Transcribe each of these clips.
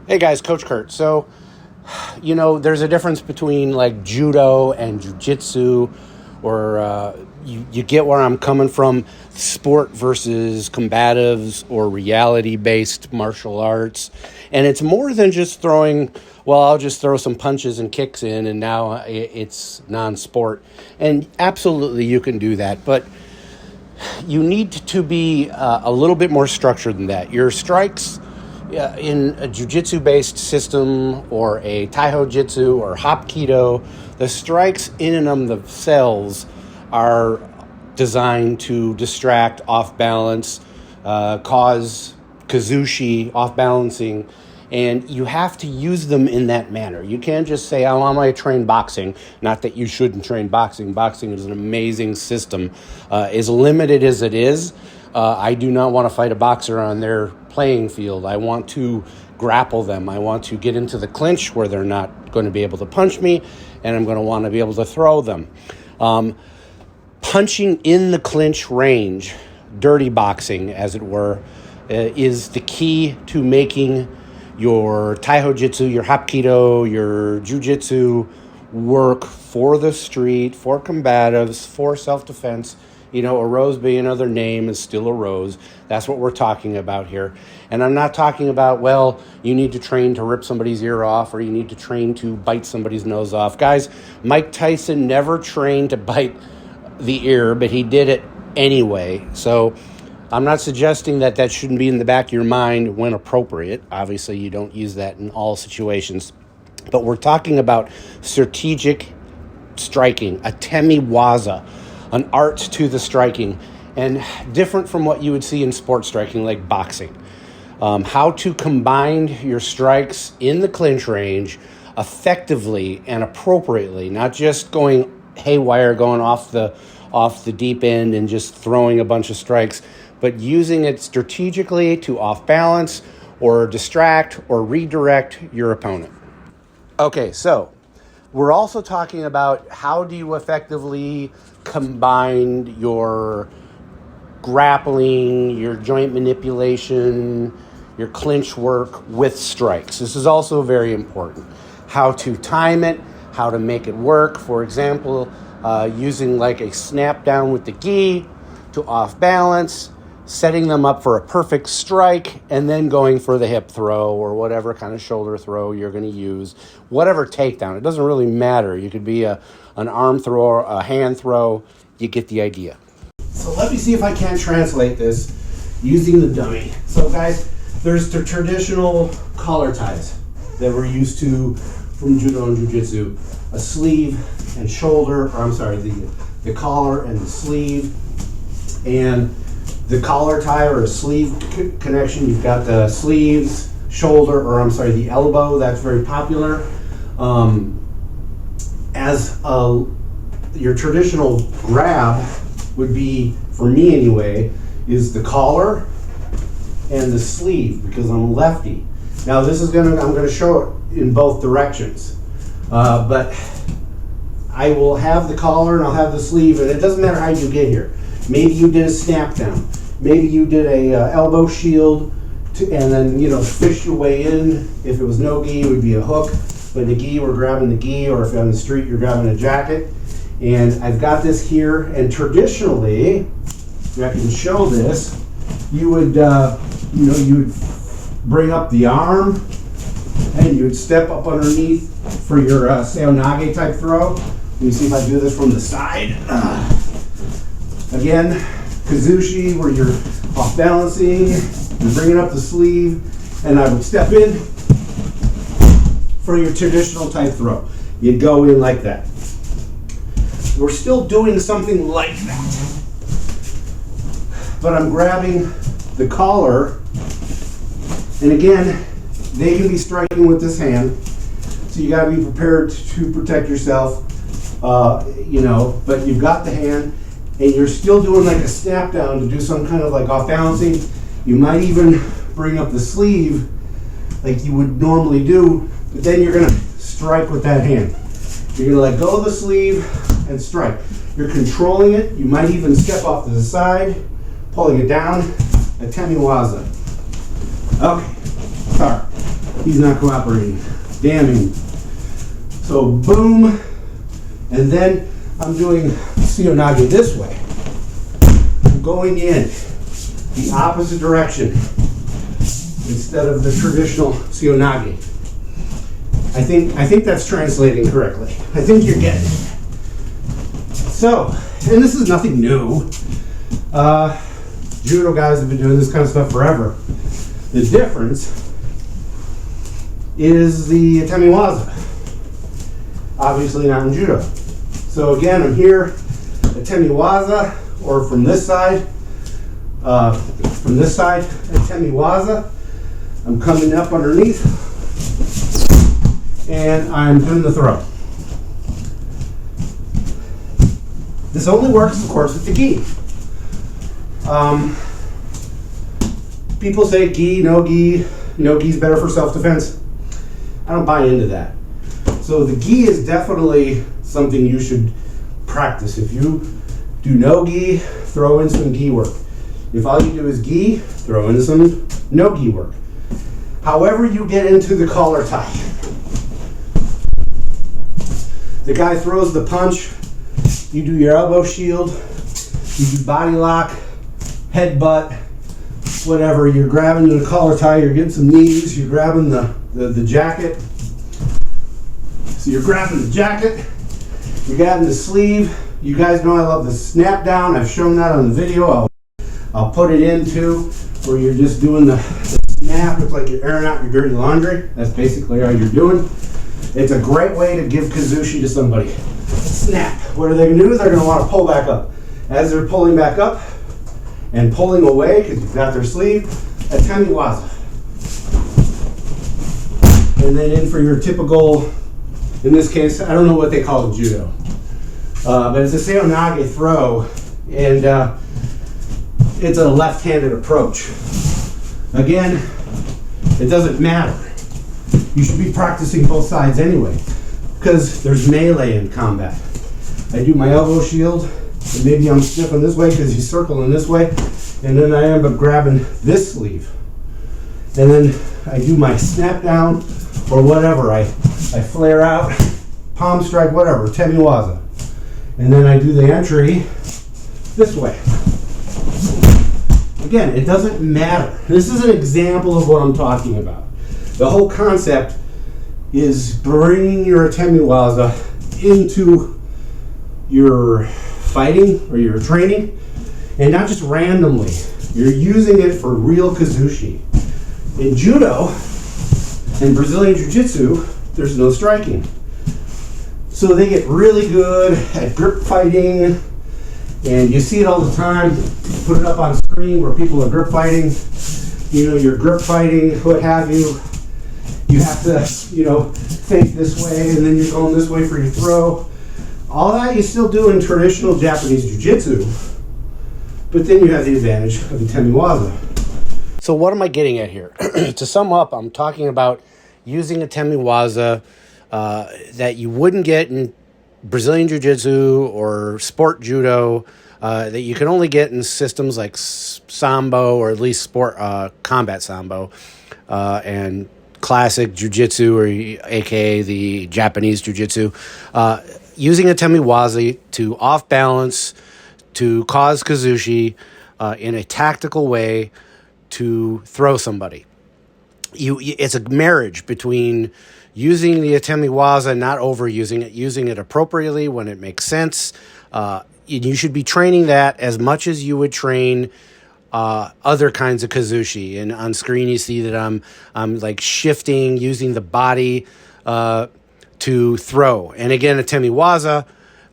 Hey guys, Coach Kurt. So, there's a difference between like judo and JuJutsu, or you get where I'm coming from, sport versus combatives or reality-based martial arts. And it's more than just throwing, well, I'll just throw some punches and kicks in and now it's non-sport. And absolutely you can do that, but you need to be a little bit more structured than that. Your strikes in a jiu-jitsu based system or a Taiho Jutsu or Hapkido, the strikes in and of themselves are designed to distract, off balance, cause kazushi, off balancing, and you have to use them in that manner. You can't just say, oh, I'm going to train boxing. Not that you shouldn't train boxing. Boxing is an amazing system. As limited as it is, I do not want to fight a boxer on their playing field. I want to grapple them. I want to get into the clinch where they're not going to be able to punch me, and I'm going to want to be able to throw them. Punching in the clinch range, dirty boxing, as it were, is the key to making your Taiho Jutsu, your Hapkido, your JuJutsu work for the street, for combatives, for self-defense. A rose being another name is still a rose. That's what we're talking about here. And I'm not talking about, well, you need to train to rip somebody's ear off or you need to train to bite somebody's nose off. Guys, Mike Tyson never trained to bite the ear, but he did it anyway. So I'm not suggesting that shouldn't be in the back of your mind when appropriate. Obviously, you don't use that in all situations. But we're talking about strategic striking, a temiwaza, an art to the striking, and different from what you would see in sports striking like boxing. How to combine your strikes in the clinch range effectively and appropriately, not just going haywire, going off the deep end and just throwing a bunch of strikes, but using it strategically to off balance or distract or redirect your opponent. Okay, so we're also talking about how do you effectively combine your grappling, your joint manipulation, your clinch work with strikes. This is also very important. How to time it, how to make it work. For example, using like a snap down with the gi to off balance, setting them up for a perfect strike, and then going for the hip throw or whatever kind of shoulder throw you're going to use. Whatever takedown. It doesn't really matter. You could be an arm throw, a hand throw. You get the idea. So let me see if I can translate this using the dummy. So guys, there's the traditional collar ties that we're used to from judo and jiu-jitsu. A sleeve and shoulder, the collar and the sleeve. And the collar tie or a sleeve connection, you've got the sleeves, shoulder, the elbow, that's very popular. Your traditional grab would be, for me anyway, is the collar and the sleeve because I'm lefty. Now I'm gonna show it in both directions, but I will have the collar and I'll have the sleeve, and it doesn't matter how you get here. Maybe you did a snap down. Maybe you did a elbow shield, and then fish your way in. If it was no gi, it would be a hook. But the gi, we're grabbing the gi, or if you're on the street, you're grabbing a jacket. And I've got this here. And traditionally, if I can show this, you would bring up the arm, and you would step up underneath for your seonage type throw. Let me see if I do this from the side. Again, kazushi, where you're off balancing, you're bringing up the sleeve, and I would step in for your traditional type throw. You'd go in like that. We're still doing something like that, but I'm grabbing the collar, and again, they can be striking with this hand, so you gotta be prepared to protect yourself, but you've got the hand, and you're still doing like a snap down to do some kind of like off balancing. You might even bring up the sleeve like you would normally do, but then you're gonna strike with that hand. You're gonna let go of the sleeve and strike. You're controlling it. You might even step off to the side, pulling it down, a temiwaza. Okay, sorry. He's not cooperating. Damning. So boom, and then I'm doing Seonage this way. I'm going in the opposite direction instead of the traditional Seonage. I think that's translating correctly. I think you're getting it. So, and this is nothing new. Judo guys have been doing this kind of stuff forever. The difference is the Atemiwaza. Obviously not in judo. So again, I'm here, Atemiwaza, or from this side, Atemiwaza. I'm coming up underneath, and I'm doing the throw. This only works, of course, with the gi. People say gi, no gi is better for self-defense. I don't buy into that. So the gi is definitely something you should practice. If you do no gi, throw in some gi work. If all you do is gi, throw in some no gi work. However you get into the collar tie. The guy throws the punch, you do your elbow shield, you do body lock, headbutt, whatever. You're grabbing the collar tie, you're getting some knees, you're grabbing the jacket. So you're grabbing the jacket, you're grabbing the sleeve. You guys know I love the snap down. I've shown that on the video. I'll put it in too, where you're just doing the snap. Looks like you're airing out your dirty laundry. That's basically all you're doing. It's a great way to give kazushi to somebody. Snap. What are they going to do? They're going to want to pull back up. As they're pulling back up and pulling away, because you've got their sleeve, Atemiwaza. And then in for your typical, in this case, I don't know what they call it, judo. But it's a Seonage throw, and it's a left-handed approach. Again, it doesn't matter. You should be practicing both sides anyway, because there's melee in combat. I do my elbow shield, and maybe I'm sniffing this way because he's circling this way, and then I end up grabbing this sleeve. And then I do my snap down, or whatever. I flare out, palm strike, whatever, Atemiwaza. And then I do the entry this way. Again, it doesn't matter. This is an example of what I'm talking about. The whole concept is bringing your Atemiwaza into your fighting or your training, and not just randomly. You're using it for real kazushi. In judo and Brazilian Jiu-Jitsu, there's no striking. So they get really good at grip fighting, and you see it all the time. Put it up on screen where people are grip fighting. You know, you're grip fighting, what have you. You have to, think this way, and then you're going this way for your throw. All that you still do in traditional Japanese Jiu-Jitsu, but then you have the advantage of the Atemiwaza. So what am I getting at here? To sum up, I'm talking about using a Atemiwaza that you wouldn't get in Brazilian Jiu-Jitsu or sport judo, that you can only get in systems like Sambo, or at least sport combat Sambo, and classic Jiu-Jitsu, or aka the Japanese Jiu-Jitsu. Using a Atemiwaza to off balance, to cause kazushi in a tactical way to throw somebody. It's a marriage between using the Atemiwaza, not overusing it, using it appropriately when it makes sense. You should be training that as much as you would train other kinds of kazushi. And on screen you see that I'm like shifting, using the body to throw. And again, Atemiwaza,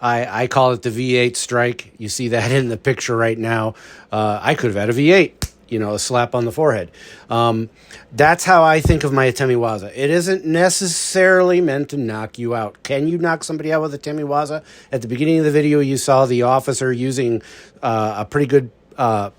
I call it the V8 strike. You see that in the picture right now. I could have had a V8. A slap on the forehead. That's how I think of my Atemiwaza. It isn't necessarily meant to knock you out. Can you knock somebody out with a Atemiwaza? At the beginning of the video, you saw the officer using a pretty good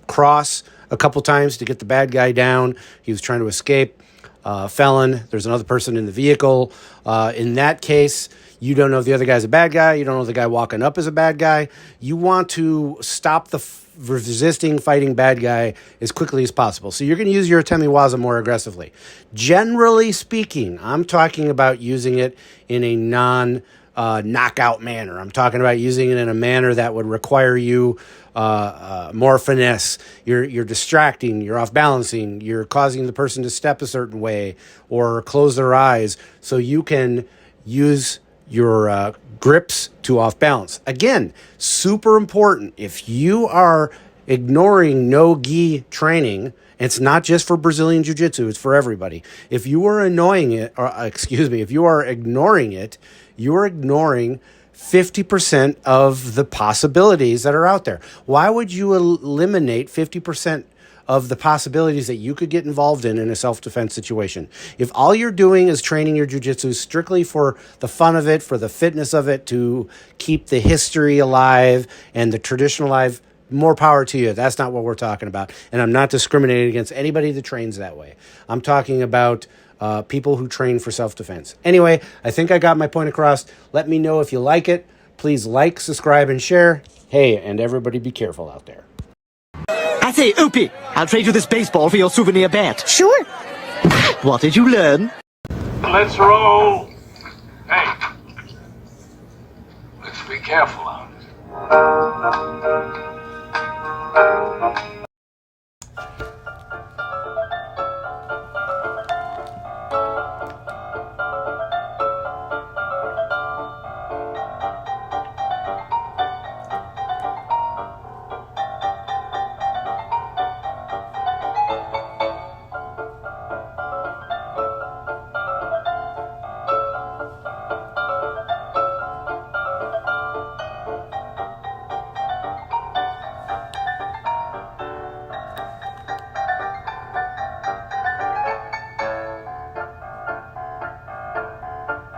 cross a couple times to get the bad guy down. He was trying to escape. Felon. There's another person in the vehicle. In that case, you don't know if the other guy's a bad guy. You don't know if the guy walking up is a bad guy. You want to stop the resisting fighting bad guy as quickly as possible. So you're going to use your atemiwaza more aggressively. Generally speaking, I'm talking about using it in a knockout manner. I'm talking about using it in a manner that would require you more finesse. You're distracting, you're off balancing, you're causing the person to step a certain way or close their eyes so you can use your grips to off balance. Again, super important. If you are ignoring no-gi training, it's not just for Brazilian Jiu-Jitsu, it's for everybody. If you are if you are ignoring it, you are ignoring 50% of the possibilities that are out there. Why would you eliminate 50% of the possibilities that you could get involved in a self-defense situation? If all you're doing is training your jiu-jitsu strictly for the fun of it, for the fitness of it, to keep the history alive and the tradition alive, more power to you. That's not what we're talking about. And I'm not discriminating against anybody that trains that way. I'm talking about people who train for self-defense. Anyway, I think I got my point across. Let me know if you like it. Please like, subscribe, and share. Hey, and everybody be careful out there. I say, Opie, I'll trade you this baseball for your souvenir bat. Sure. What did you learn? Let's roll. Hey, let's be careful out.